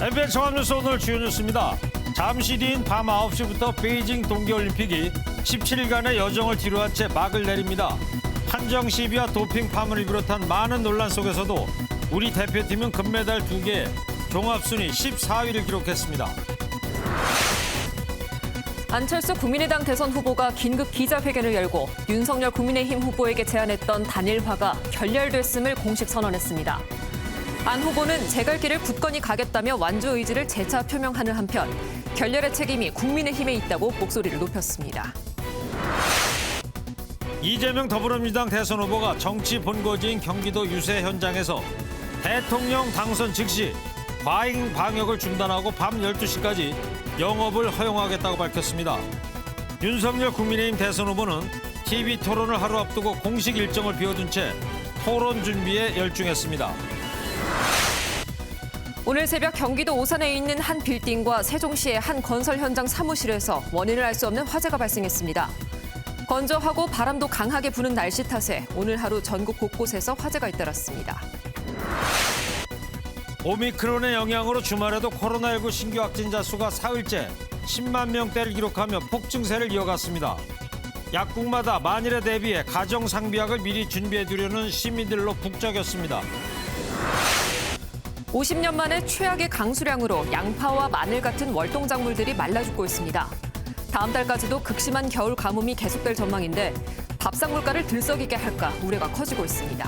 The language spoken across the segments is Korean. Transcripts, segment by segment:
MBN 종합뉴스 오늘 주요 뉴스입니다. 잠시 뒤인 밤 9시부터 베이징 동계올림픽이 17일간의 여정을 뒤로한 채 막을 내립니다. 판정 시비와 도핑 파문을 비롯한 많은 논란 속에서도 우리 대표팀은 금메달 2개, 종합순위 14위를 기록했습니다. 안철수 국민의당 대선 후보가 긴급 기자회견을 열고 윤석열 국민의힘 후보에게 제안했던 단일화가 결렬됐음을 공식 선언했습니다. 안 후보는 제 갈 길을 굳건히 가겠다며 완주 의지를 재차 표명하는 한편 결렬의 책임이 국민의힘에 있다고 목소리를 높였습니다. 이재명 더불어민주당 대선 후보가 정치 본거지인 경기도 유세 현장에서 대통령 당선 즉시 과잉 방역을 중단하고 밤 12시까지 영업을 허용하겠다고 밝혔습니다. 윤석열 국민의힘 대선 후보는 TV 토론을 하루 앞두고 공식 일정을 비워둔 채 토론 준비에 열중했습니다. 오늘 새벽 경기도 오산에 있는 한 빌딩과 세종시의 한 건설 현장 사무실에서 원인을 알 수 없는 화재가 발생했습니다. 건조하고 바람도 강하게 부는 날씨 탓에 오늘 하루 전국 곳곳에서 화재가 잇따랐습니다. 오미크론의 영향으로 주말에도 코로나19 신규 확진자 수가 사흘째 10만 명대를 기록하며 폭증세를 이어갔습니다. 약국마다 만일에 대비해 가정 상비약을 미리 준비해두려는 시민들로 북적였습니다. 50년 만에 최악의 강수량으로 양파와 마늘 같은 월동작물들이 말라 죽고 있습니다. 다음 달까지도 극심한 겨울 가뭄이 계속될 전망인데 밥상 물가를 들썩이게 할까 우려가 커지고 있습니다.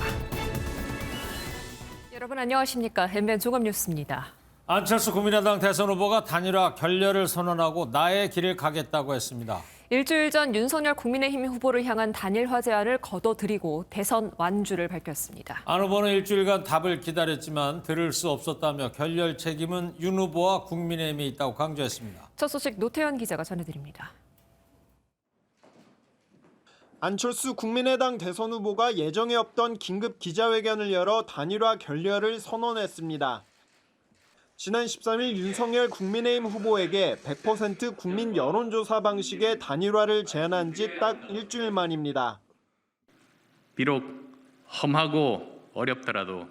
여러분 안녕하십니까? MBN 종합뉴스입니다. 안철수 국민의당 대선 후보가 단일화 결렬을 선언하고 나의 길을 가겠다고 했습니다. 일주일 전 윤석열 국민의힘 후보를 향한 단일화 제안을 거둬들이고 대선 완주를 밝혔습니다. 안 후보는 일주일간 답을 기다렸지만 들을 수 없었다며 결렬 책임은 윤 후보와 국민의힘에 있다고 강조했습니다. 첫 소식 노태현 기자가 전해드립니다. 안철수 국민의당 대선 후보가 예정에 없던 긴급 기자회견을 열어 단일화 결렬을 선언했습니다. 지난 13일 윤석열 국민의힘 후보에게 100% 국민 여론조사 방식의 단일화를 제안한 지 딱 일주일 만입니다. 비록 험하고 어렵더라도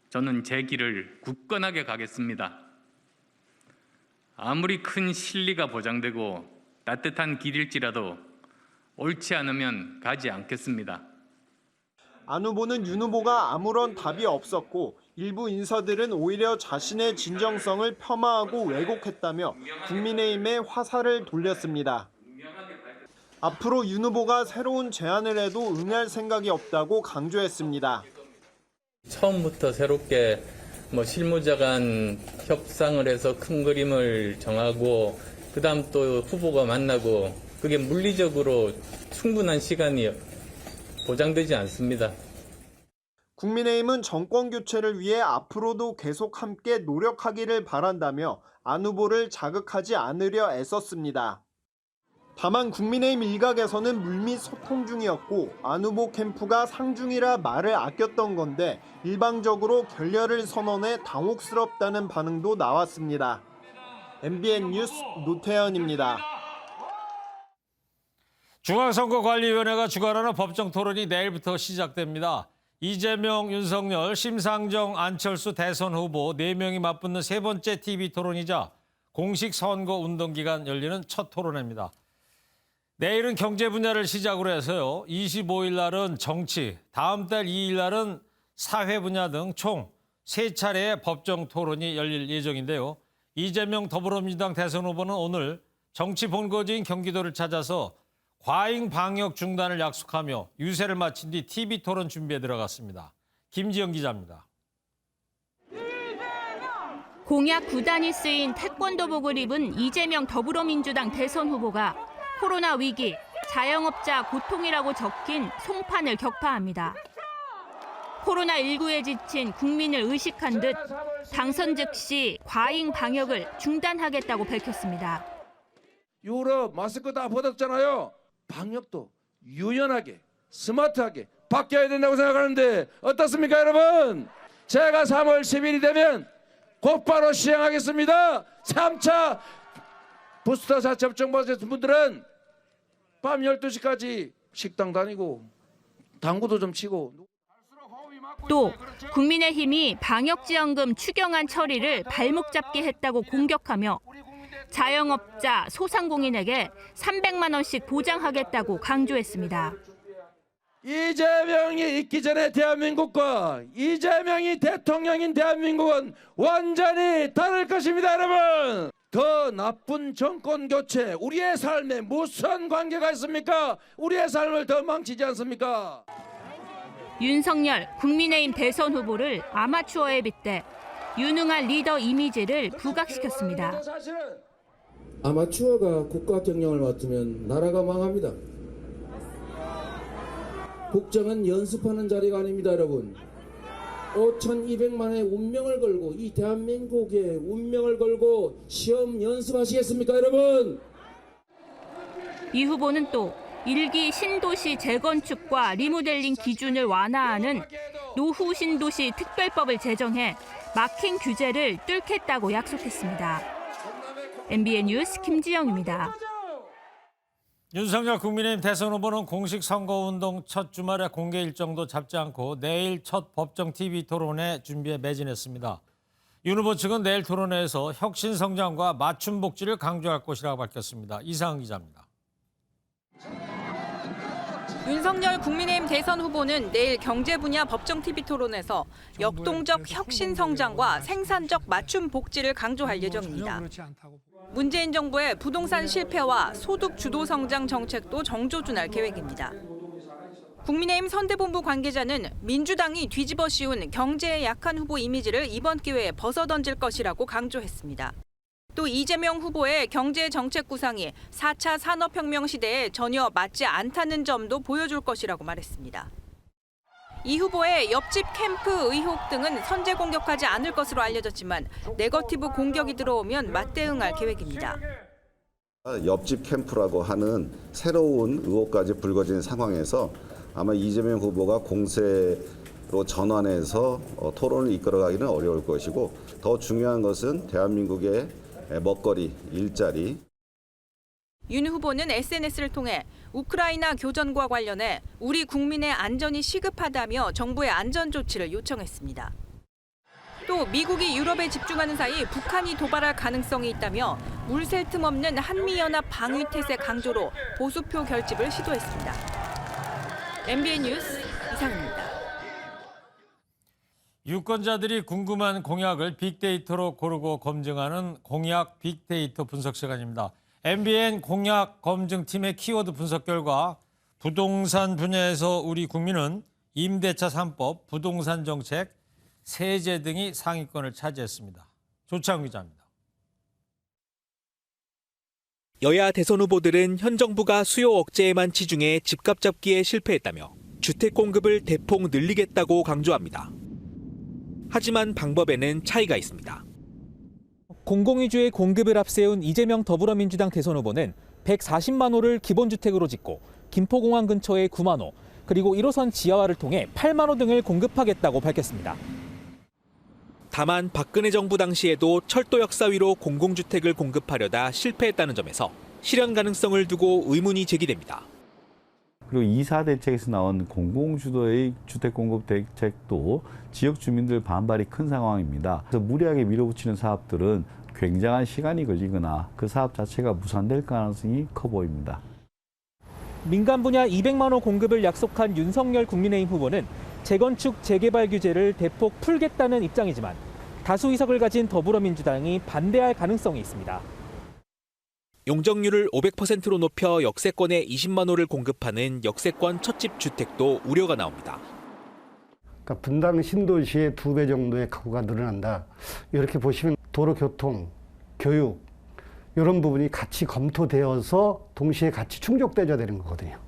저는 제 길을 굳건하게 가겠습니다. 아무리 큰 실리가 보장되고 따뜻한 길일지라도 옳지 않으면 가지 않겠습니다. 안 후보는 윤 후보가 아무런 답이 없었고 일부 인사들은 오히려 자신의 진정성을 폄하하고 왜곡했다며 국민의힘에 화살을 돌렸습니다. 앞으로 윤 후보가 새로운 제안을 해도 응할 생각이 없다고 강조했습니다. 처음부터 새롭게 실무자 간 협상을 해서 큰 그림을 정하고 그다음 또 후보가 만나고 그게 물리적으로 충분한 시간이 보장되지 않습니다. 국민의힘은 정권 교체를 위해 앞으로도 계속 함께 노력하기를 바란다며 안 후보를 자극하지 않으려 애썼습니다. 다만 국민의힘 일각에서는 물밑 소통 중이었고 안 후보 캠프가 상중이라 말을 아꼈던 건데 일방적으로 결렬을 선언해 당혹스럽다는 반응도 나왔습니다. MBN 뉴스 노태현입니다. 중앙선거관리위원회가 주관하는 법정 토론이 내일부터 시작됩니다. 이재명, 윤석열, 심상정, 안철수 대선 후보 4명이 맞붙는 세 번째 TV 토론이자 공식 선거 운동 기간 열리는 첫 토론회입니다. 내일은 경제 분야를 시작으로 해서요. 25일 날은 정치, 다음 달 2일 날은 사회 분야 등 총 3차례의 법정 토론이 열릴 예정인데요. 이재명 더불어민주당 대선 후보는 오늘 정치 본거지인 경기도를 찾아서 과잉 방역 중단을 약속하며 유세를 마친 뒤 TV 토론 준비에 들어갔습니다. 김지영 기자입니다. 공약 9단이 쓰인 태권도복을 입은 이재명 더불어민주당 대선 후보가 코로나 위기, 자영업자 고통이라고 적힌 송판을 격파합니다. 코로나19에 지친 국민을 의식한 듯 당선 즉시 과잉 방역을 중단하겠다고 밝혔습니다. 유럽 마스크 다 벗었잖아요. 방역도 유연하게 스마트하게 바뀌어야 된다고 생각하는데 어떻습니까 여러분? 제가 3월 10일이 되면 곧바로 시행하겠습니다. 3차 부스터 접종 받으신 분들은 밤 12시까지 식당 다니고 당구도 좀 치고 또 국민의힘이 방역지원금 추경안 처리를 발목 잡게 했다고 공격하며 자영업자, 소상공인에게 300만 원씩 보장하겠다고 강조했습니다. 이재명이 있기 전에 대한민국과 이재명이 대통령인 대한민국은 완전히 다를 것입니다, 여러분. 더 나쁜 정권 교체, 우리의 삶에 무슨 관계가 있습니까? 우리의 삶을 더 망치지 않습니까? 윤석열 국민의힘 대선 후보를 아마추어에 빗대 유능한 리더 이미지를 부각시켰습니다. 아마추어가 국가 경영을 맡으면 나라가 망합니다. 국정은 연습하는 자리가 아닙니다, 여러분. 5,200만의 운명을 걸고 이 대한민국의 운명을 걸고 시험 연습하시겠습니까, 여러분? 이 후보는 또 1기 신도시 재건축과 리모델링 기준을 완화하는 노후 신도시 특별법을 제정해 막힌 규제를 뚫겠다고 약속했습니다. MBN 뉴스 김지영입니다. 윤석열 국민의힘 대선 후보는 공식 선거운동 첫 주말에 공개 일정도 잡지 않고 내일 첫 법정 TV 토론회 준비에 매진했습니다. 윤 후보 측은 내일 토론회에서 혁신 성장과 맞춤 복지를 강조할 것이라고 밝혔습니다. 이상은 기자입니다. 윤석열 국민의힘 대선 후보는 내일 경제 분야 법정 TV 토론에서 역동적 혁신 성장과 생산적 맞춤 복지를 강조할 예정입니다. 문재인 정부의 부동산 실패와 소득 주도 성장 정책도 정조준할 계획입니다. 국민의힘 선대본부 관계자는 민주당이 뒤집어 씌운 경제에 약한 후보 이미지를 이번 기회에 벗어던질 것이라고 강조했습니다. 또 이재명 후보의 경제 정책 구상이 4차 산업혁명 시대에 전혀 맞지 않다는 점도 보여줄 것이라고 말했습니다. 이 후보의 옆집 캠프 의혹 등은 선제 공격하지 않을 것으로 알려졌지만 네거티브 공격이 들어오면 맞대응할 계획입니다. 옆집 캠프라고 하는 새로운 의혹까지 불거진 상황에서 아마 이재명 후보가 공세로 전환해서 토론을 이끌어가기는 어려울 것이고 더 중요한 것은 대한민국의 먹거리, 일자리. 윤 후보는 SNS를 통해 우크라이나 교전과 관련해 우리 국민의 안전이 시급하다며 정부의 안전 조치를 요청했습니다. 또 미국이 유럽에 집중하는 사이 북한이 도발할 가능성이 있다며 물샐 틈 없는 한미연합 방위 태세 강조로 보수표 결집을 시도했습니다. MBN 뉴스 이상입니다. 유권자들이 궁금한 공약을 빅데이터로 고르고 검증하는 공약 빅데이터 분석 시간입니다. MBN 공약 검증팀의 키워드 분석 결과 부동산 분야에서 우리 국민은 임대차 3법, 부동산 정책, 세제 등이 상위권을 차지했습니다. 조창 기자입니다. 여야 대선 후보들은 현 정부가 수요 억제에만 치중해 집값 잡기에 실패했다며 주택 공급을 대폭 늘리겠다고 강조합니다. 하지만 방법에는 차이가 있습니다. 공공위주의 공급을 앞세운 이재명 더불어민주당 대선 후보는 140만 호를 기본주택으로 짓고 김포공항 근처에 9만 호, 그리고 1호선 지하화를 통해 8만 호 등을 공급하겠다고 밝혔습니다. 다만 박근혜 정부 당시에도 철도 역사 위로 공공주택을 공급하려다 실패했다는 점에서 실현 가능성을 두고 의문이 제기됩니다. 그리고 2사 대책에서 나온 공공주도의 주택 공급 대책도 지역 주민들 반발이 큰 상황입니다. 그래서 무리하게 밀어붙이는 사업들은 굉장한 시간이 걸리거나 그 사업 자체가 무산될 가능성이 커 보입니다. 민간 분야 200만 호 공급을 약속한 윤석열 국민의힘 후보는 재건축, 재개발 규제를 대폭 풀겠다는 입장이지만 다수 의석을 가진 더불어민주당이 반대할 가능성이 있습니다. 용적률을 500%로 높여 역세권에 20만 호를 공급하는 역세권 첫집 주택도 우려가 나옵니다. 그러니까 분당 신도시의 2배 정도의 가구가 늘어난다. 이렇게 보시면 도로 교통, 교육 이런 부분이 같이 검토되어서 동시에 같이 충족되어야 되는 거거든요.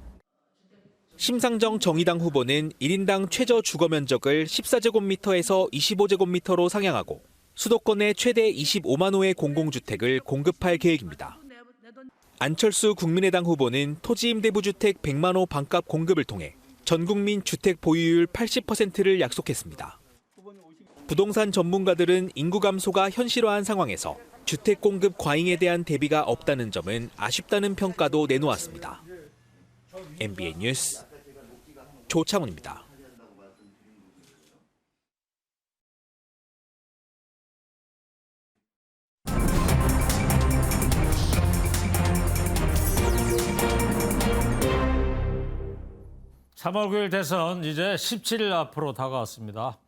심상정 정의당 후보는 1인당 최저 주거 면적을 14제곱미터에서 25제곱미터로 상향하고 수도권에 최대 25만 호의 공공주택을 공급할 계획입니다. 안철수 국민의당 후보는 토지임대부주택 100만 호 반값 공급을 통해 전국민 주택 보유율 80%를 약속했습니다. 부동산 전문가들은 인구 감소가 현실화한 상황에서 주택 공급 과잉에 대한 대비가 없다는 점은 아쉽다는 평가도 내놓았습니다. MBN 뉴스 조창훈입니다. 3월 9일 대선 이제 17일 앞으로 다가왔습니다.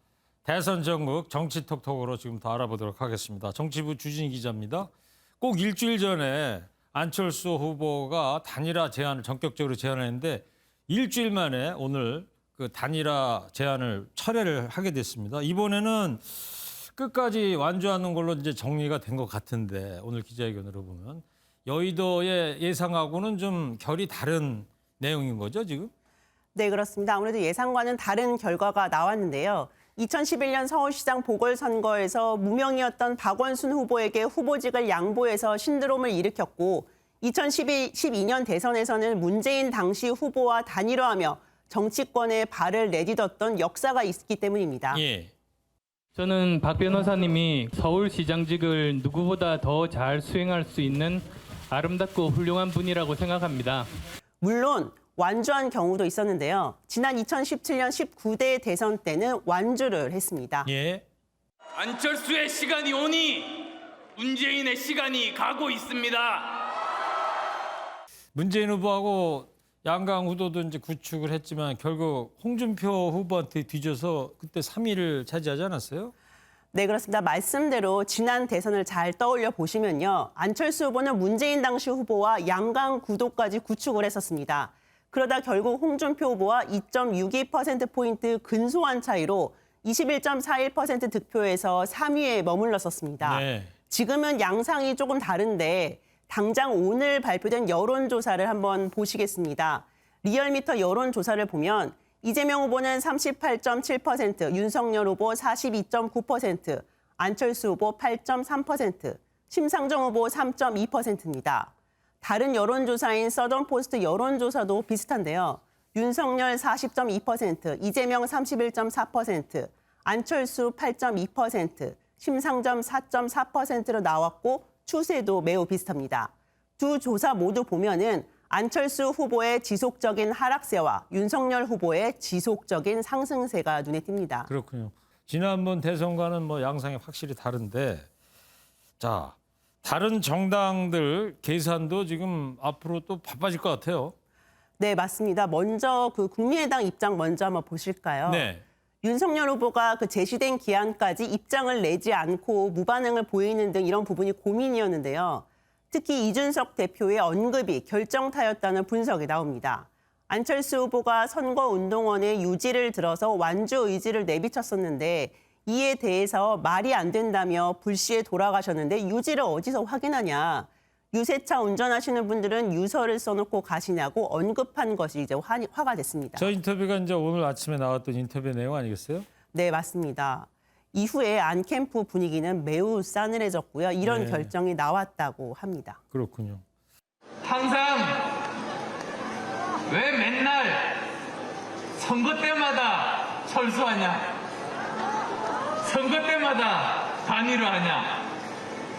대선 전국 정치톡톡으로 지금 더 알아보도록 하겠습니다. 정치부 주진 기자입니다. 꼭 일주일 전에 안철수 후보가 단일화 제안을 전격적으로 제안했는데 일주일 만에 오늘 그 단일화 제안을 철회를 하게 됐습니다. 이번에는 끝까지 완주하는 걸로 이제 정리가 된 것 같은데 오늘 기자회견으로 보면 여의도의 예상하고는 좀 결이 다른 내용인 거죠, 지금? 네, 그렇습니다. 아무래도 예상과는 다른 결과가 나왔는데요. 2011년 서울시장 보궐선거에서 무명이었던 박원순 후보에게 후보직을 양보해서 신드롬을 일으켰고 2012년 대선에서는 문재인 당시 후보와 단일화하며 정치권에 발을 내딛었던 역사가 있기 때문입니다. 예. 저는 박 변호사님이 서울시장직을 누구보다 더 잘 수행할 수 있는 아름답고 훌륭한 분이라고 생각합니다. 물론 완주한 경우도 있었는데요. 지난 2017년 19대 대선 때는 완주를 했습니다. 예. 안철수의 시간이 오니 문재인의 시간이 가고 있습니다. 문재인 후보하고 양강 후보도 이제 구축을 했지만 결국 홍준표 후보한테 뒤져서 그때 3위를 차지하지 않았어요? 네, 그렇습니다. 말씀대로 지난 대선을 잘 떠올려 보시면요. 안철수 후보는 문재인 당시 후보와 양강 구도까지 구축을 했었습니다. 그러다 결국 홍준표 후보와 2.62%포인트 근소한 차이로 21.41% 득표에서 3위에 머물렀었습니다. 네. 지금은 양상이 조금 다른데 당장 오늘 발표된 여론조사를 한번 보시겠습니다. 리얼미터 여론조사를 보면 이재명 후보는 38.7%, 윤석열 후보 42.9%, 안철수 후보 8.3%, 심상정 후보 3.2%입니다. 다른 여론조사인 서던포스트 여론조사도 비슷한데요. 윤석열 40.2%, 이재명 31.4%, 안철수 8.2%, 심상정 4.4%로 나왔고 추세도 매우 비슷합니다. 두 조사 모두 보면은 안철수 후보의 지속적인 하락세와 윤석열 후보의 지속적인 상승세가 눈에 띕니다. 그렇군요. 지난번 대선과는 뭐 양상이 확실히 다른데 자, 다른 정당들 계산도 지금 앞으로 또 바빠질 것 같아요. 네, 맞습니다. 먼저 그 국민의당 입장 먼저 한번 보실까요? 네. 윤석열 후보가 그 제시된 기한까지 입장을 내지 않고 무반응을 보이는 등 이런 부분이 고민이었는데요. 특히 이준석 대표의 언급이 결정타였다는 분석이 나옵니다. 안철수 후보가 선거운동원의 유지를 들어서 완주 의지를 내비쳤었는데 이에 대해서 말이 안 된다며 불시에 돌아가셨는데 유지를 어디서 확인하냐. 유세차 운전하시는 분들은 유서를 써놓고 가시냐고 언급한 것이 이제 화가 됐습니다. 저 인터뷰가 이제 오늘 아침에 나왔던 인터뷰 내용 아니겠어요? 네, 맞습니다. 이후에 안 캠프 분위기는 매우 싸늘해졌고요. 이런 네. 결정이 나왔다고 합니다. 그렇군요. 항상 왜 맨날 선거 때마다 철수하냐? 선거 때마다 단일화하냐?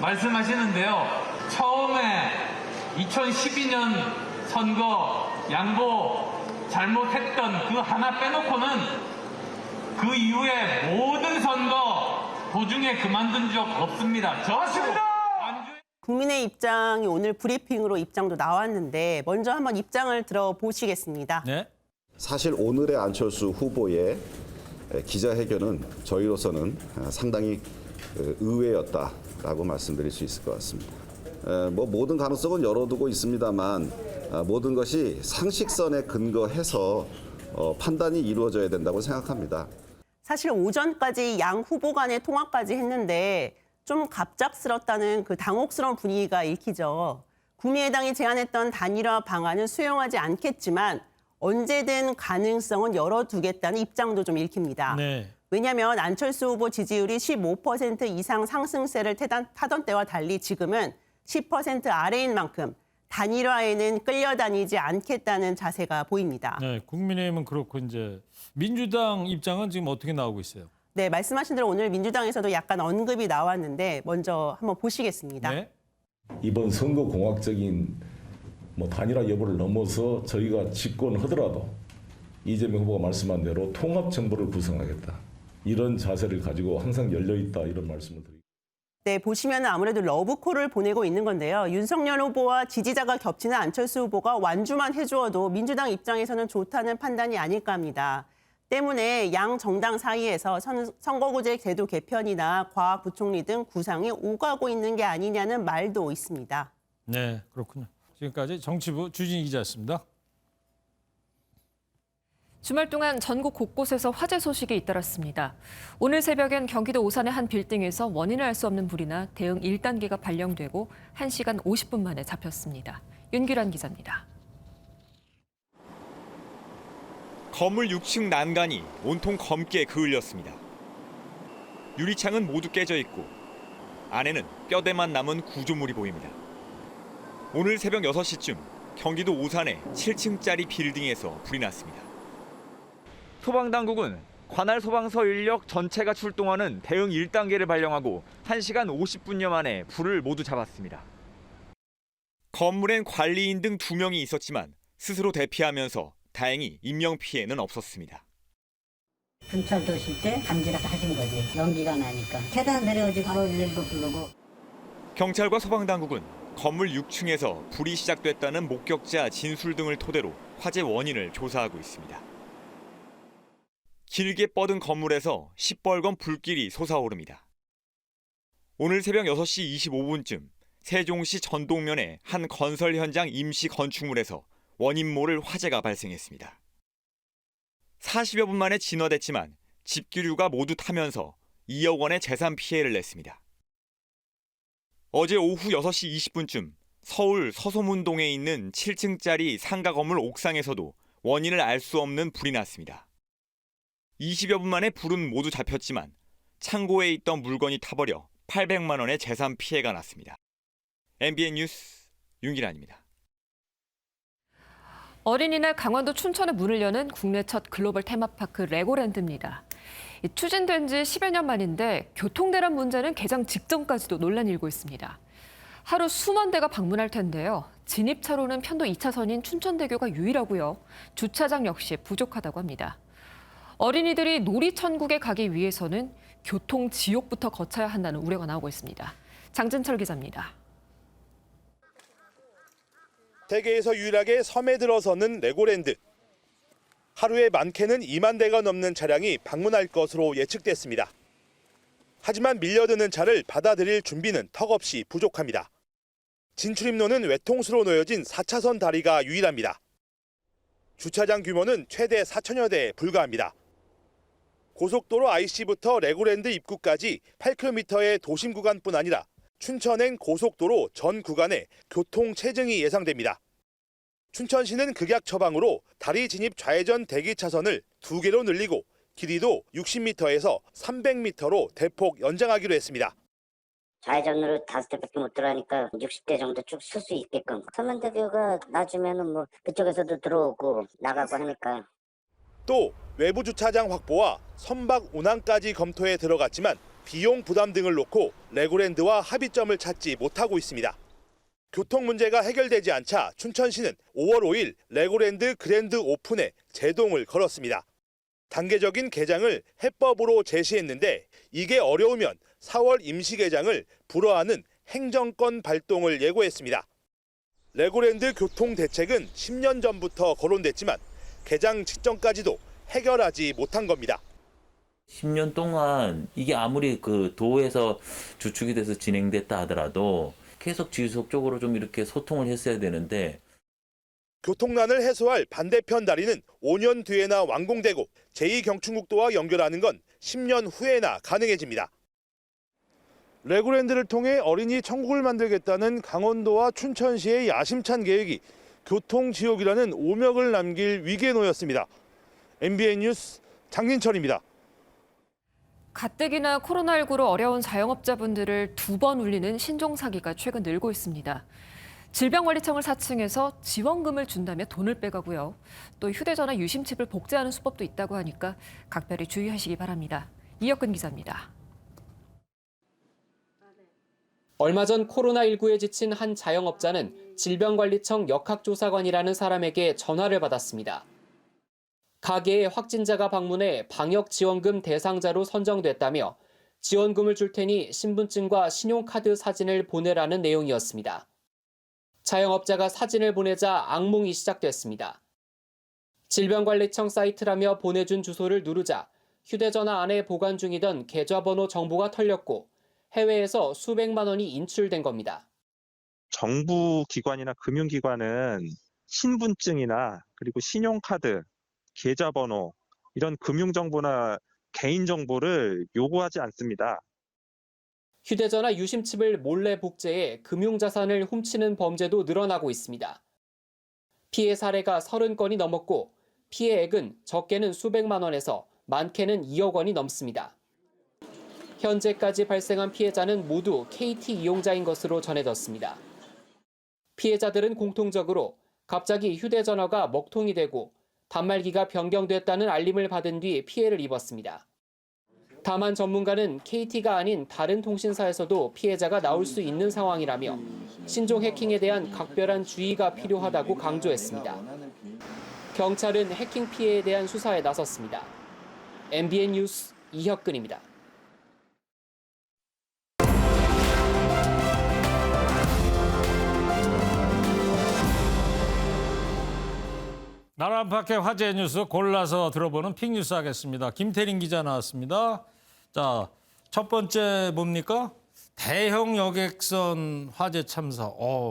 말씀하시는데요. 처음에 2012년 선거 양보 잘못했던 그 하나 빼놓고는 그 이후에 모든 선거 도중에 그만둔 적 없습니다. 좋습니다. 국민의 입장이 오늘 브리핑으로 입장도 나왔는데 먼저 한번 입장을 들어보시겠습니다. 네. 사실 오늘의 안철수 후보의 기자회견은 저희로서는 상당히 의외였다라고 말씀드릴 수 있을 것 같습니다. 뭐 모든 가능성은 열어두고 있습니다만 모든 것이 상식선에 근거해서 판단이 이루어져야 된다고 생각합니다. 사실 오전까지 양 후보 간의 통화까지 했는데 좀 갑작스럽다는 그 당혹스러운 분위기가 읽히죠. 국민의당이 제안했던 단일화 방안은 수용하지 않겠지만 언제든 가능성은 열어두겠다는 입장도 좀 읽힙니다. 네. 왜냐하면 안철수 후보 지지율이 15% 이상 상승세를 타던 때와 달리 지금은 10% 아래인 만큼 단일화에는 끌려다니지 않겠다는 자세가 보입니다. 네, 국민의힘은 그렇고 이제 민주당 입장은 지금 어떻게 나오고 있어요? 네, 말씀하신 대로 오늘 민주당에서도 약간 언급이 나왔는데 먼저 한번 보시겠습니다. 네. 이번 선거 공학적인 단일화 여부를 넘어서 저희가 집권하더라도 이재명 후보가 말씀한 대로 통합 정부를 구성하겠다. 이런 자세를 가지고 항상 열려 있다 이런 말씀을 드립니다. 네, 보시면 아무래도 러브콜을 보내고 있는 건데요. 윤석열 후보와 지지자가 겹치는 안철수 후보가 완주만 해주어도 민주당 입장에서는 좋다는 판단이 아닐까 합니다. 때문에 양 정당 사이에서 선거구제 제도 개편이나 과학부총리 등 구상이 오가고 있는 게 아니냐는 말도 있습니다. 네, 그렇군요. 지금까지 정치부 주진희 기자였습니다. 주말 동안 전국 곳곳에서 화재 소식이 잇따랐습니다. 오늘 새벽엔 경기도 오산의 한 빌딩에서 원인을 알 수 없는 불이나 대응 1단계가 발령되고 1시간 50분 만에 잡혔습니다. 윤규란 기자입니다. 건물 6층 난간이 온통 검게 그을렸습니다. 유리창은 모두 깨져 있고 안에는 뼈대만 남은 구조물이 보입니다. 오늘 새벽 6시쯤 경기도 오산의 7층짜리 빌딩에서 불이 났습니다. 소방당국은 관할 소방서 인력 전체가 출동하는 대응 1단계를 발령하고 1시간 50분여 만에 불을 모두 잡았습니다. 건물엔 관리인 등 2명이 있었지만 스스로 대피하면서 다행히 인명피해는 없었습니다. 경찰 도실 때 감지를 하신 거지. 연기가 나니까. 계단 내려오지 바로 119 부르고. 경찰과 소방당국은 건물 6층에서 불이 시작됐다는 목격자 진술 등을 토대로 화재 원인을 조사하고 있습니다. 길게 뻗은 건물에서 시뻘건 불길이 솟아오릅니다. 오늘 새벽 6시 25분쯤 세종시 전동면의 한 건설 현장 임시 건축물에서 원인 모를 화재가 발생했습니다. 40여 분 만에 진화됐지만 집기류가 모두 타면서 2억 원의 재산 피해를 냈습니다. 어제 오후 6시 20분쯤 서울 서소문동에 있는 7층짜리 상가 건물 옥상에서도 원인을 알 수 없는 불이 났습니다. 20여 분 만에 불은 모두 잡혔지만 창고에 있던 물건이 타버려 800만 원의 재산 피해가 났습니다. MBN 뉴스 윤기란입니다. 어린이날 강원도 춘천에 문을 여는 국내 첫 글로벌 테마파크 레고랜드입니다. 추진된 지 10여 년 만인데 교통대란 문제는 개장 직전까지도 논란이 일고 있습니다. 하루 수만 대가 방문할 텐데요. 진입차로는 편도 2차선인 춘천대교가 유일하고요. 주차장 역시 부족하다고 합니다. 어린이들이 놀이천국에 가기 위해서는 교통지옥부터 거쳐야 한다는 우려가 나오고 있습니다. 장진철 기자입니다. 세계에서 유일하게 섬에 들어서는 레고랜드. 하루에 많게는 2만 대가 넘는 차량이 방문할 것으로 예측됐습니다. 하지만 밀려드는 차를 받아들일 준비는 턱없이 부족합니다. 진출입로는 외통수로 놓여진 4차선 다리가 유일합니다. 주차장 규모는 최대 4천여 대에 불과합니다. 고속도로 IC부터 레고랜드 입구까지 8km의 도심 구간뿐 아니라 춘천행 고속도로 전 구간에 교통 체증이 예상됩니다. 춘천시는 극약 처방으로 다리 진입 좌회전 대기 차선을 2개로 늘리고 길이도 60m에서 300m로 대폭 연장하기로 했습니다. 좌회전으로 5대밖에 못 들어가니까 60대 정도 쭉 쓸 수 있게끔. 서면대교가 낮으면은 뭐 그쪽에서도 들어오고 나가고 하니까. 또 외부 주차장 확보와 선박 운항까지 검토에 들어갔지만 비용 부담 등을 놓고 레고랜드와 합의점을 찾지 못하고 있습니다. 교통 문제가 해결되지 않자 춘천시는 5월 5일 레고랜드 그랜드 오픈에 제동을 걸었습니다. 단계적인 개장을 해법으로 제시했는데 이게 어려우면 4월 임시 개장을 불허하는 행정권 발동을 예고했습니다. 레고랜드 교통 대책은 10년 전부터 거론됐지만 개장 직전까지도 해결하지 못한 겁니다. 10년 동안 이게 아무리 그 도에서 주축이 돼서 진행됐다 하더라도 계속 지속적으로 좀 이렇게 소통을 했어야 되는데 교통난을 해소할 반대편 다리는 5년 뒤에나 완공되고 제2경춘국도와 연결하는 건 10년 후에나 가능해집니다. 레고랜드를 통해 어린이 천국을 만들겠다는 강원도와 춘천시의 야심찬 계획이 교통지옥이라는 오명을 남길 위기에 놓였습니다. MBN 뉴스 장진철입니다. 가뜩이나 코로나19로 어려운 자영업자분들을 2번 울리는 신종 사기가 최근 늘고 있습니다. 질병관리청을 사칭해서 지원금을 준다며 돈을 빼가고요. 또 휴대전화 유심칩을 복제하는 수법도 있다고 하니까 각별히 주의하시기 바랍니다. 이혁근 기자입니다. 얼마 전 코로나19에 지친 한 자영업자는 질병관리청 역학조사관이라는 사람에게 전화를 받았습니다. 가게에 확진자가 방문해 방역지원금 대상자로 선정됐다며 지원금을 줄 테니 신분증과 신용카드 사진을 보내라는 내용이었습니다. 자영업자가 사진을 보내자 악몽이 시작됐습니다. 질병관리청 사이트라며 보내준 주소를 누르자 휴대전화 안에 보관 중이던 계좌번호 정보가 털렸고 해외에서 수백만 원이 인출된 겁니다. 정부 기관이나 금융기관은 신분증이나 그리고 신용카드, 계좌번호 이런 금융정보나 개인정보를 요구하지 않습니다. 휴대전화 유심칩을 몰래 복제해 금융자산을 훔치는 범죄도 늘어나고 있습니다. 피해 사례가 30건이 넘었고 피해액은 적게는 수백만 원에서 많게는 2억 원이 넘습니다. 현재까지 발생한 피해자는 모두 KT 이용자인 것으로 전해졌습니다. 피해자들은 공통적으로 갑자기 휴대전화가 먹통이 되고 단말기가 변경됐다는 알림을 받은 뒤 피해를 입었습니다. 다만 전문가는 KT가 아닌 다른 통신사에서도 피해자가 나올 수 있는 상황이라며 신종 해킹에 대한 각별한 주의가 필요하다고 강조했습니다. 경찰은 해킹 피해에 대한 수사에 나섰습니다. MBN 뉴스 이혁근입니다. 나라 안팎의 화제 뉴스 골라서 들어보는 픽뉴스 하겠습니다. 김태린 기자 나왔습니다. 자, 첫 번째 뭡니까? 대형 여객선 화재 참사.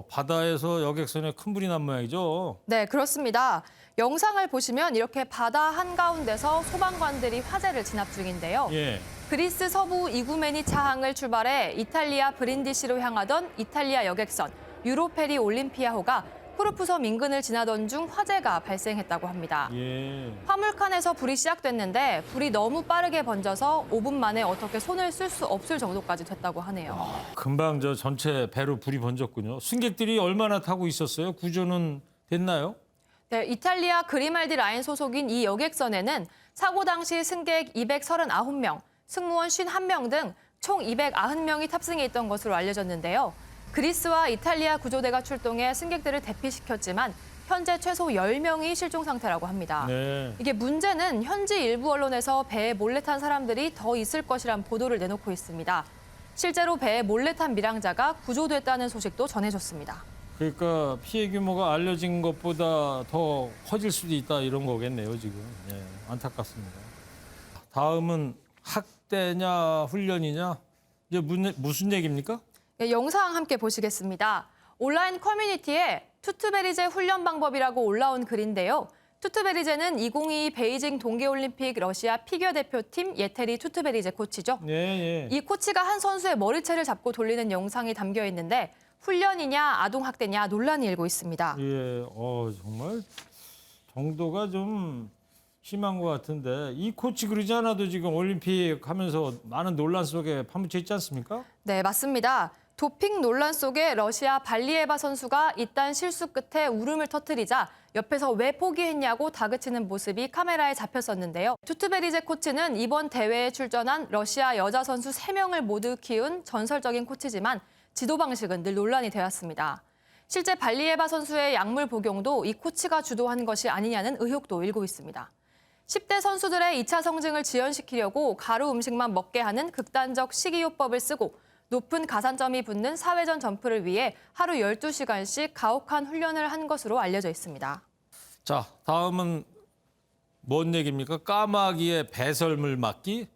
바다에서 여객선에 큰 불이 난 모양이죠? 네, 그렇습니다. 영상을 보시면 이렇게 바다 한가운데서 소방관들이 화재를 진압 중인데요. 예. 그리스 서부 이구메니 차항을 출발해 이탈리아 브린디시로 향하던 이탈리아 여객선 유로페리 올림피아호가 코르푸 섬 인근을 지나던 중 화재가 발생했다고 합니다. 예. 화물칸에서 불이 시작됐는데 불이 너무 빠르게 번져서 5분 만에 어떻게 손을 쓸 수 없을 정도까지 됐다고 하네요. 금방 저 전체 배로 불이 번졌군요. 승객들이 얼마나 타고 있었어요? 구조는 됐나요? 네, 이탈리아 그리말디 라인 소속인 이 여객선에는 사고 당시 승객 239명, 승무원 51명 등 총 290명이 탑승해 있던 것으로 알려졌는데요. 그리스와 이탈리아 구조대가 출동해 승객들을 대피시켰지만 현재 최소 10명이 실종 상태라고 합니다. 네. 이게 문제는 현지 일부 언론에서 배에 몰래 탄 사람들이 더 있을 것이란 보도를 내놓고 있습니다. 실제로 배에 몰래 탄 밀항자가 구조됐다는 소식도 전해졌습니다. 그러니까 피해 규모가 알려진 것보다 더 커질 수도 있다 이런 거겠네요, 지금. 예, 안타깝습니다. 다음은 학대냐 훈련이냐? 이제 무슨 얘기입니까? 네, 영상 함께 보시겠습니다. 온라인 커뮤니티에 투트베리제 훈련 방법이라고 올라온 글인데요. 투트베리제는 2022 베이징 동계올림픽 러시아 피겨 대표팀 예테리 투트베리제 코치죠. 예. 이 코치가 한 선수의 머리채를 잡고 돌리는 영상이 담겨 있는데 훈련이냐 아동학대냐 논란이 일고 있습니다. 예, 정말 정도가 좀 심한 것 같은데 이 코치 그러지 않아도 지금 올림픽 하면서 많은 논란 속에 파묻혀 있지 않습니까? 네, 맞습니다. 도핑 논란 속에 러시아 발리에바 선수가 이딴 실수 끝에 울음을 터뜨리자 옆에서 왜 포기했냐고 다그치는 모습이 카메라에 잡혔었는데요. 투트베리제 코치는 이번 대회에 출전한 러시아 여자 선수 3명을 모두 키운 전설적인 코치지만 지도 방식은 늘 논란이 되었습니다. 실제 발리에바 선수의 약물 복용도 이 코치가 주도한 것이 아니냐는 의혹도 일고 있습니다. 10대 선수들의 2차 성징을 지연시키려고 가루 음식만 먹게 하는 극단적 식이요법을 쓰고 높은 가산점이 붙는 사회전 점프를 위해 하루 12시간씩 가혹한 훈련을 한 것으로 알려져 있습니다. 자, 다음은 뭔 얘기입니까? 까마귀의 배설물 맞기?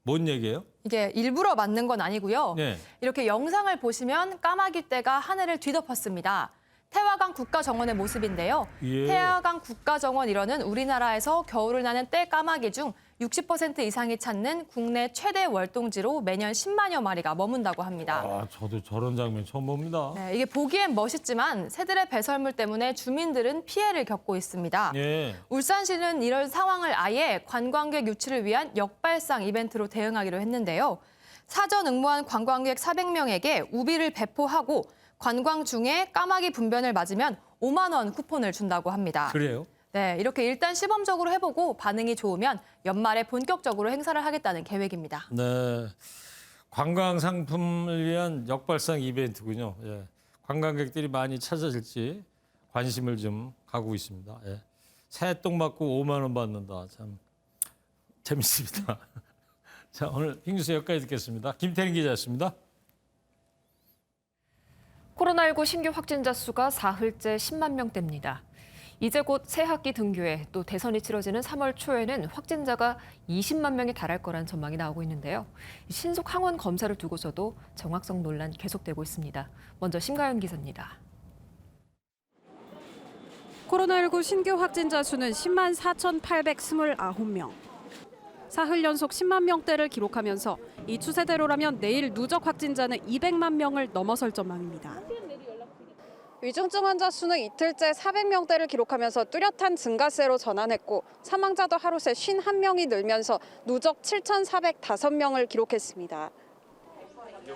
뭔 얘기예요? 이게 일부러 맞는 건 아니고요. 네. 이렇게 영상을 보시면 까마귀 떼가 하늘을 뒤덮었습니다. 태화강 국가정원의 모습인데요. 예. 태화강 국가정원 일원은 우리나라에서 겨울을 나는 떼 까마귀 중 60% 이상이 찾는 국내 최대 월동지로 매년 10만여 마리가 머문다고 합니다. 저도 저런 장면 처음 봅니다. 네, 이게 보기엔 멋있지만 새들의 배설물 때문에 주민들은 피해를 겪고 있습니다. 예. 울산시는 이런 상황을 아예 관광객 유치를 위한 역발상 이벤트로 대응하기로 했는데요. 사전 응모한 관광객 400명에게 우비를 배포하고 관광 중에 까마귀 분변을 맞으면 5만 원 쿠폰을 준다고 합니다. 그래요? 네, 이렇게 일단 시범적으로 해보고 반응이 좋으면 연말에 본격적으로 행사를 하겠다는 계획입니다. 네, 관광 상품을 위한 역발상 이벤트군요. 예. 관광객들이 많이 찾아질지 관심을 좀 가고 있습니다. 예. 새똥 맞고 5만 원 받는다. 참 재밌습니다. 자, 오늘 빅뉴스 여기까지 듣겠습니다. 김태린 기자였습니다. 코로나19 신규 확진자 수가 사흘째 10만 명대입니다. 이제 곧 새학기 등교에 또 대선이 치러지는 3월 초에는 확진자가 20만 명에 달할 거란 전망이 나오고 있는데요. 신속 항원 검사를 두고서도 정확성 논란 계속되고 있습니다. 먼저 심가연 기자입니다. 코로나19 신규 확진자 수는 10만 4,829명. 사흘 연속 10만 명대를 기록하면서 이 추세대로라면 내일 누적 확진자는 200만 명을 넘어설 전망입니다. 위중증 환자 수는 이틀째 400명대를 기록하면서 뚜렷한 증가세로 전환했고 사망자도 하루 새 51명이 늘면서 누적 7,405명을 기록했습니다.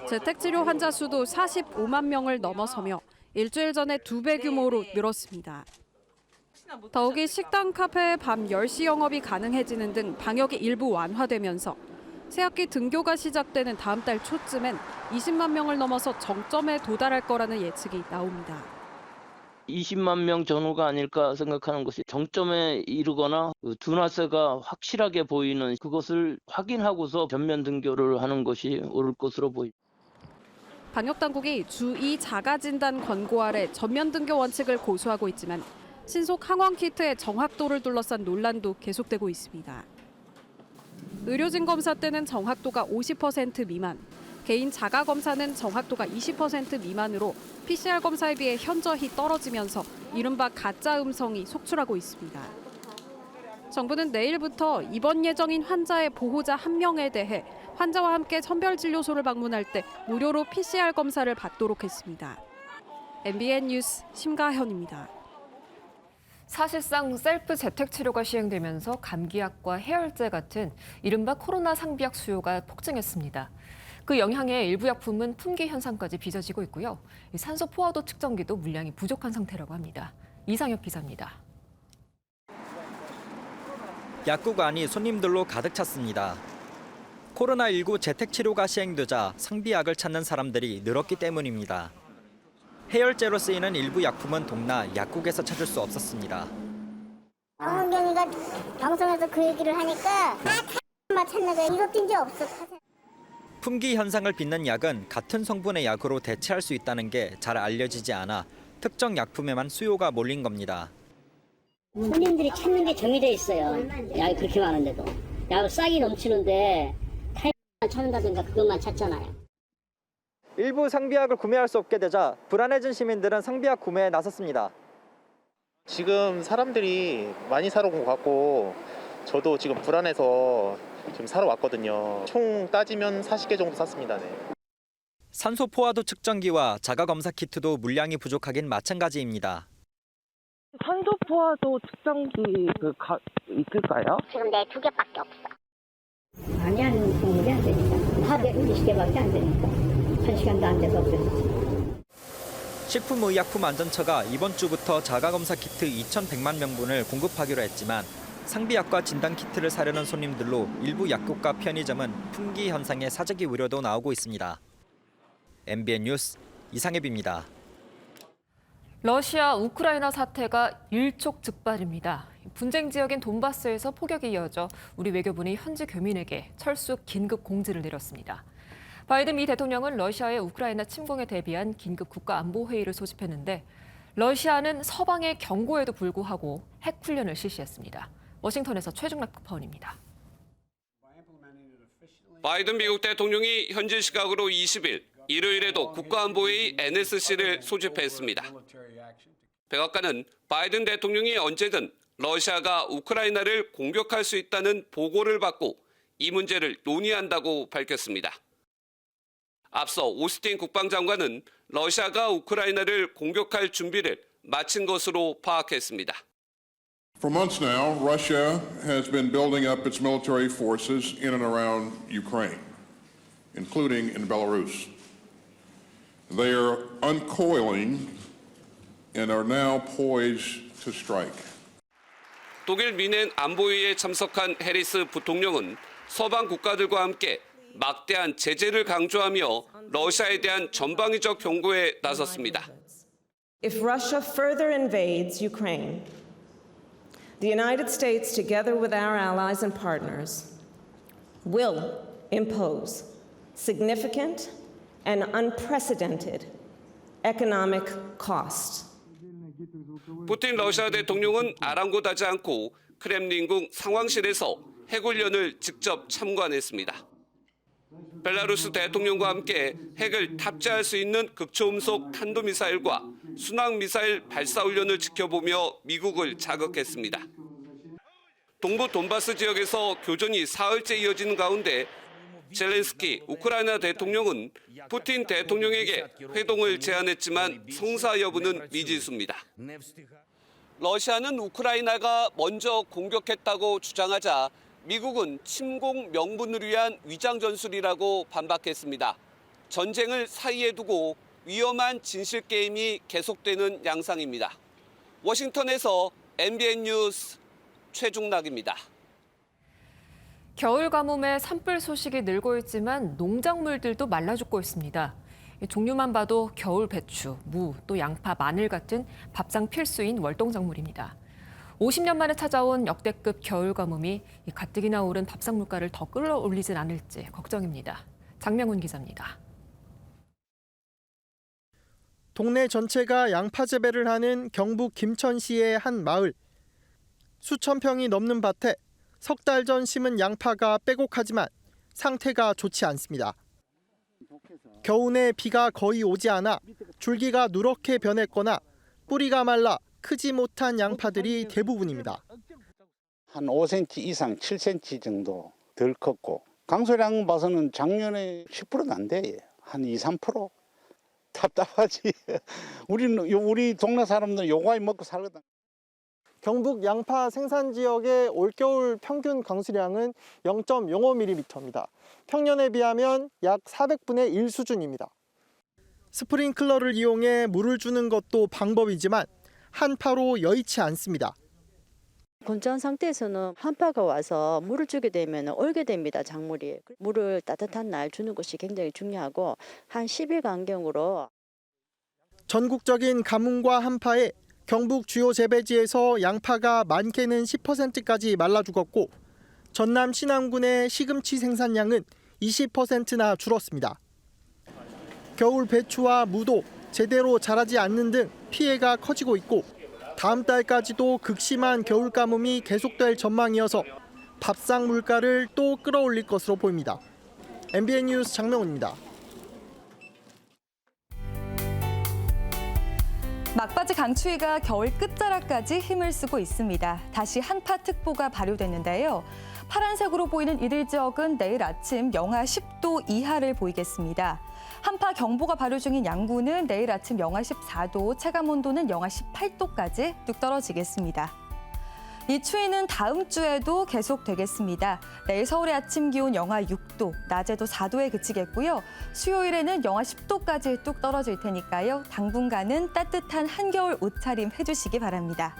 재택치료 환자 수도 45만 명을 넘어서며 일주일 전에 2배 규모로 늘었습니다. 더욱이 식당, 카페의 밤 10시 영업이 가능해지는 등 방역이 일부 완화되면서 새학기 등교가 시작되는 다음 달 초쯤엔 20만 명을 넘어서 정점에 도달할 거라는 예측이 나옵니다. 20만 명 전후가 아닐까 생각하는 것이 정점에 이르거나 둔화세가 확실하게 보이는 그것을 확인하고서 전면 등교를 하는 것이 옳을 것으로 보입니다. 방역당국이 주2 자가진단 권고 아래 전면 등교 원칙을 고수하고 있지만 신속 항원 키트의 정확도를 둘러싼 논란도 계속되고 있습니다. 의료진 검사 때는 정확도가 50% 미만, 개인 자가 검사는 정확도가 20% 미만으로 PCR 검사에 비해 현저히 떨어지면서 이른바 가짜 음성이 속출하고 있습니다. 정부는 내일부터 입원 예정인 환자의 보호자 1명에 대해 환자와 함께 선별진료소를 방문할 때 무료로 PCR 검사를 받도록 했습니다. MBN 뉴스 심가현입니다. 사실상 셀프 재택 치료가 시행되면서 감기약과 해열제 같은 이른바 코로나 상비약 수요가 폭증했습니다. 그 영향에 일부 약품은 품귀 현상까지 빚어지고 있고요. 산소 포화도 측정기도 물량이 부족한 상태라고 합니다. 이상혁 기자입니다. 약국 안이 손님들로 가득 찼습니다. 코로나19 재택 치료가 시행되자 상비약을 찾는 사람들이 늘었기 때문입니다. 해열제로 쓰이는 일부 약품은 동나 약국에서 찾을 수 없었습니다. 강원경이가 방송에서 그 얘기를 하니까 다 찾는 거야. 이거 낀 게 없어. 품귀 현상을 빚는 약은 같은 성분의 약으로 대체할 수 있다는 게 잘 알려지지 않아 특정 약품에만 수요가 몰린 겁니다. 손님들이 찾는 게 정해져 있어요. 약이 그렇게 많은데도. 약을 싹이 넘치는데 탈만 찾는다든가 그것만 찾잖아요. 일부 상비약을 구매할 수 없게 되자 불안해진 시민들은 상비약 구매에 나섰습니다. 지금 사람들이 많이 사러 온 것 같고 저도 지금 불안해서 지금 사러 왔거든요. 총 따지면 40개 정도 샀습니다. 네. 산소 포화도 측정기와 자가 검사 키트도 물량이 부족하긴 마찬가지입니다. 산소 포화도 측정기 있을까요? 지금 내 2개밖에 없어. 많이 하는 공급이 안 되니까. 하루에 20개밖에 안 되니까. 1시간도 안 돼서 없어졌지. 식품의약품안전처가 이번 주부터 자가 검사 키트 2,100만 명분을 공급하기로 했지만 상비약과 진단키트를 사려는 손님들로 일부 약국과 편의점은 품귀 현상의 사재기 우려도 나오고 있습니다. MBN 뉴스 이상엽입니다. 러시아 우크라이나 사태가 일촉즉발입니다. 분쟁 지역인 돈바스에서 폭격이 이어져 우리 외교부는 현지 교민에게 철수 긴급 공지를 내렸습니다. 바이든 미 대통령은 러시아의 우크라이나 침공에 대비한 긴급 국가안보회의를 소집했는데 러시아는 서방의 경고에도 불구하고 핵훈련을 실시했습니다. 워싱턴에서 최중락 특파원입니다. 바이든 미국 대통령이 현지 시각으로 20일 일요일에도 국가안보회의 NSC를 소집했습니다. 백악관은 바이든 대통령이 언제든 러시아가 우크라이나를 공격할 수 있다는 보고를 받고 이 문제를 논의한다고 밝혔습니다. 앞서 오스틴 국방장관은 러시아가 우크라이나를 공격할 준비를 마친 것으로 파악했습니다. For months now, Russia has been building up its military forces in and around Ukraine, including in Belarus. They are uncoiling and are now poised to strike. 독일 미넨 안보회의에 참석한 해리스 부통령은 서방 국가들과 함께 막대한 제재를 강조하며 러시아에 대한 전방위적 경고에 나섰습니다. If Russia further invades Ukraine, the United States, together with our allies and partners, will impose significant and unprecedented economic cost. 푸틴 러시아 대통령은 아랑곳하지 않고 크렘린궁 상황실에서 핵훈련을 직접 참관했습니다. 벨라루스 대통령과 함께 핵을 탑재할 수 있는 극초음속 탄도미사일과 순항미사일 발사훈련을 지켜보며 미국을 자극했습니다. 동부 돈바스 지역에서 교전이 사흘째 이어지는 가운데 젤렌스키 우크라이나 대통령은 푸틴 대통령에게 회동을 제안했지만 성사 여부는 미지수입니다. 러시아는 우크라이나가 먼저 공격했다고 주장하자 미국은 침공 명분을 위한 위장 전술이라고 반박했습니다. 전쟁을 사이에 두고 위험한 진실 게임이 계속되는 양상입니다. 워싱턴에서 MBN 뉴스 최중락입니다. 겨울 가뭄에 산불 소식이 늘고 있지만 농작물들도 말라 죽고 있습니다. 종류만 봐도 겨울 배추, 무, 또 양파, 마늘 같은 밥상 필수인 월동작물입니다. 50년 만에 찾아온 역대급 겨울 가뭄이 가뜩이나 오른 밥상 물가를 더 끌어올리진 않을지 걱정입니다. 장명훈 기자입니다. 동네 전체가 양파 재배를 하는 경북 김천시의 한 마을. 수천 평이 넘는 밭에 석 달 전 심은 양파가 빼곡하지만 상태가 좋지 않습니다. 겨우내 비가 거의 오지 않아 줄기가 누렇게 변했거나 뿌리가 말라 크지 못한 양파들이 대부분입니다. 한 5cm 이상 7cm 정도 덜 컸고 강소량 봐서는 작년에 10%도 안 돼. 한 2-3%. 답답하지. 우리 동네 사람들 요가이 먹고 살거든. 경북 양파 생산 지역의 올겨울 평균 강수량은 0.05mm입니다. 평년에 비하면 약 400분의 1 수준입니다. 스프링클러를 이용해 물을 주는 것도 방법이지만 한파로 여의치 않습니다. 건조한 상태에서는 한파가 와서 물을 주게 되면 얼게 됩니다, 작물이. 물을 따뜻한 날 주는 것이 굉장히 중요하고 한 10일 간격으로. 전국적인 가뭄과 한파에 경북 주요 재배지에서 양파가 많게는 10%까지 말라 죽었고 전남 신안군의 시금치 생산량은 20%나 줄었습니다. 겨울 배추와 무도 제대로 자라지 않는 등 피해가 커지고 있고 다음 달까지도 극심한 겨울 가뭄이 계속될 전망이어서 밥상 물가를 또 끌어올릴 것으로 보입니다. MBN 뉴스 장명훈입니다. 막바지 강추위가 겨울 끝자락까지 힘을 쓰고 있습니다. 다시 한파특보가 발효됐는데요. 파란색으로 보이는 이들 지역은 내일 아침 영하 10도 이하를 보이겠습니다. 한파 경보가 발효 중인 양구는 내일 아침 영하 14도, 체감온도는 영하 18도까지 뚝 떨어지겠습니다. 이 추위는 다음 주에도 계속되겠습니다. 내일 서울의 아침 기온 영하 6도, 낮에도 4도에 그치겠고요. 수요일에는 영하 10도까지 뚝 떨어질 테니까요. 당분간은 따뜻한 한겨울 옷차림 해주시기 바랍니다.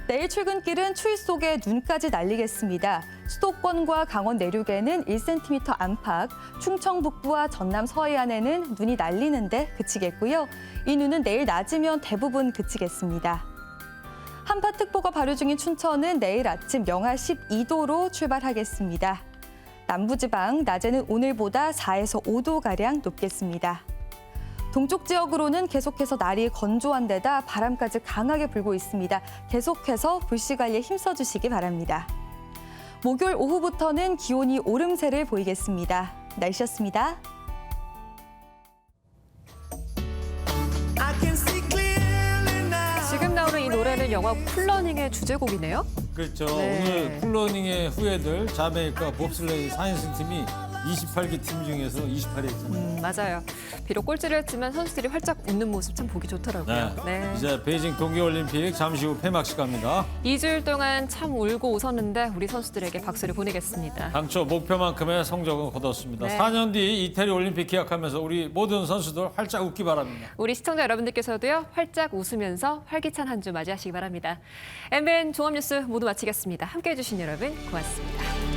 내일 출근길은 추위 속에 눈까지 날리겠습니다. 수도권과 강원 내륙에는 1cm 안팎, 충청 북부와 전남 서해안에는 눈이 날리는데 그치겠고요. 이 눈은 내일 낮이면 대부분 그치겠습니다. 한파특보가 발효 중인 춘천은 내일 아침 영하 12도로 출발하겠습니다. 남부지방 낮에는 오늘보다 4에서 5도가량 높겠습니다. 동쪽 지역으로는 계속해서 날이 건조한 데다 바람까지 강하게 불고 있습니다. 계속해서 불씨 관리에 힘써주시기 바랍니다. 목요일 오후부터는 기온이 오름세를 보이겠습니다. 날씨였습니다. 지금 나오는 이 노래는 영화 쿨러닝의 주제곡이네요. 그렇죠. 네. 오늘 쿨러닝의 후예들 자메이카 봅슬레이 4인승 팀이 28개 팀 중에서 28위 했잖아요. 맞아요. 비록 꼴찌를 했지만 선수들이 활짝 웃는 모습 참 보기 좋더라고요. 네. 이제 베이징 동계올림픽 잠시 후 폐막식 갑니다. 2주일 동안 참 울고 웃었는데 우리 선수들에게 박수를 보내겠습니다. 당초 목표만큼의 성적은 거뒀습니다. 네. 4년 뒤 이태리 올림픽 기약하면서 우리 모든 선수들 활짝 웃기 바랍니다. 우리 시청자 여러분들께서도요. 활짝 웃으면서 활기찬 한 주 맞이하시기 바랍니다. MBN 종합뉴스 모두 마치겠습니다. 함께해 주신 여러분 고맙습니다.